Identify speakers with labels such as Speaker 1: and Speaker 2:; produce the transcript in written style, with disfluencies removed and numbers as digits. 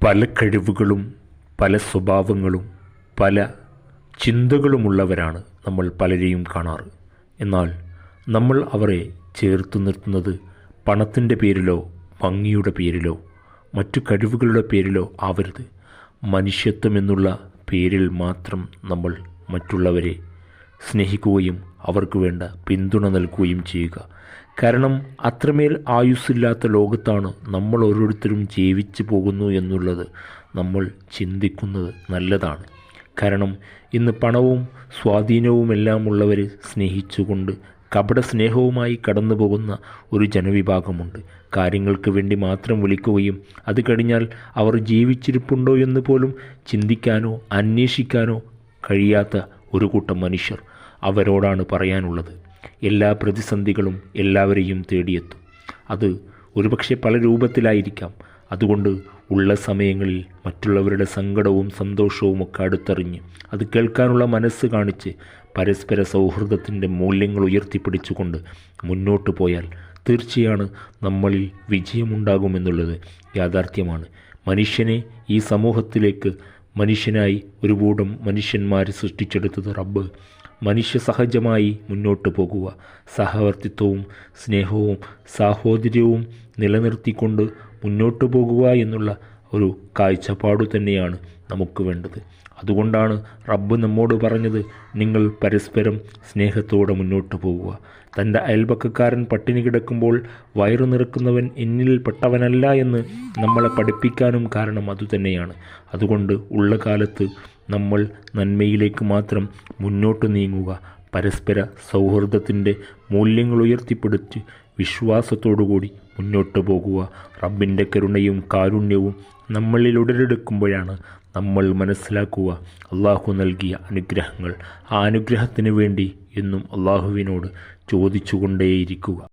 Speaker 1: പല കഴിവുകളും പല സ്വഭാവങ്ങളും പല ചിന്തകളുമുള്ളവരാണ് നമ്മൾ പലരെയും കാണാറ്. എന്നാൽ നമ്മൾ അവരെ ചേർത്ത് നിർത്തുന്നത് പണത്തിൻ്റെ പേരിലോ ഭംഗിയുടെ പേരിലോ മറ്റു കഴിവുകളുടെ പേരിലോ ആവരുത്. മനുഷ്യത്വം എന്നുള്ള പേരിൽ മാത്രം നമ്മൾ മറ്റുള്ളവരെ സ്നേഹിക്കുകയും അവർക്ക് വേണ്ട പിന്തുണ നൽകുകയും ചെയ്യുക. കാരണം അത്രമേൽ ആയുസ്സില്ലാത്ത ലോകത്താണ് നമ്മൾ ഓരോരുത്തരും ജീവിച്ചു പോകുന്നു എന്നുള്ളത് നമ്മൾ ചിന്തിക്കുന്നത് നല്ലതാണ്. കാരണം ഇന്ന് പണവും സ്വാധീനവുമെല്ലാം ഉള്ളവർ സ്നേഹിച്ചുകൊണ്ട് കപട സ്നേഹവുമായി കടന്നു പോകുന്ന ഒരു ജനവിഭാഗമുണ്ട്. കാര്യങ്ങൾക്ക് വേണ്ടി മാത്രം വിളിക്കുകയും അത് കഴിഞ്ഞാൽ അവർ ജീവിച്ചിരിപ്പുണ്ടോ എന്ന് പോലും ചിന്തിക്കാനോ അന്വേഷിക്കാനോ കഴിയാത്ത ഒരു കൂട്ടം മനുഷ്യർ. അവരോടാണ് പറയാനുള്ളത്, എല്ലാ പ്രതിസന്ധികളും എല്ലാവരെയും തേടിയെത്തും. അത് ഒരുപക്ഷെ പല രൂപത്തിലായിരിക്കാം. അതുകൊണ്ട് ഉള്ള സമയങ്ങളിൽ മറ്റുള്ളവരുടെ സങ്കടവും സന്തോഷവും ഒക്കെ അടുത്തറിഞ്ഞ് അത് കേൾക്കാനുള്ള മനസ്സ് കാണിച്ച് പരസ്പര സൗഹൃദത്തിൻ്റെ മൂല്യങ്ങൾ ഉയർത്തിപ്പിടിച്ചുകൊണ്ട് മുന്നോട്ട് പോയാൽ തീർച്ചയാണ് നമ്മളിൽ വിജയമുണ്ടാകുമെന്നുള്ളത് യാഥാർത്ഥ്യമാണ്. മനുഷ്യനെ ഈ സമൂഹത്തിലേക്ക് മനുഷ്യനായി ഒരു കൂട്ടം മനുഷ്യന്മാരെ സൃഷ്ടിച്ചെടുത്തത് റബ്ബ്. മനുഷ്യ സഹജമായി മുന്നോട്ട് പോകുക, സഹവർത്തിത്വവും സ്നേഹവും സാഹോദര്യവും നിലനിർത്തിക്കൊണ്ട് മുന്നോട്ട് പോകുക എന്നുള്ള ഒരു കാഴ്ചപ്പാടു തന്നെയാണ് നമുക്ക് വേണ്ടത്. അതുകൊണ്ടാണ് റബ്ബ് നമ്മോട് പറഞ്ഞത്, നിങ്ങൾ പരസ്പരം സ്നേഹത്തോടെ മുന്നോട്ട് പോകുക. തൻ്റെ അയൽപക്കക്കാരൻ പട്ടിണി കിടക്കുമ്പോൾ വയറു നിറക്കുന്നവൻ എന്നിൽ പെട്ടവനല്ല എന്ന് നമ്മളെ പഠിപ്പിക്കാനും കാരണം അതുതന്നെയാണ്. അതുകൊണ്ട് ഉള്ള കാലത്ത് നമ്മൾ നന്മയിലേക്ക് മാത്രം മുന്നോട്ട് നീങ്ങുക, പരസ്പര സൗഹൃദത്തിൻ്റെ മൂല്യങ്ങൾ ഉയർത്തിപ്പിടിച്ച് വിശ്വാസത്തോടുകൂടി മുന്നോട്ട് പോകുക. റബ്ബിൻ്റെ കരുണയും കാരുണ്യവും നമ്മളിൽ ഉടലെടുക്കുമ്പോഴാണ് നമ്മൾ മനസ്സിലാക്കുക അള്ളാഹു നൽകിയ അനുഗ്രഹങ്ങൾ. ആ അനുഗ്രഹത്തിന് വേണ്ടി എന്നും അള്ളാഹുവിനോട് ചോദിച്ചുകൊണ്ടേയിരിക്കുക.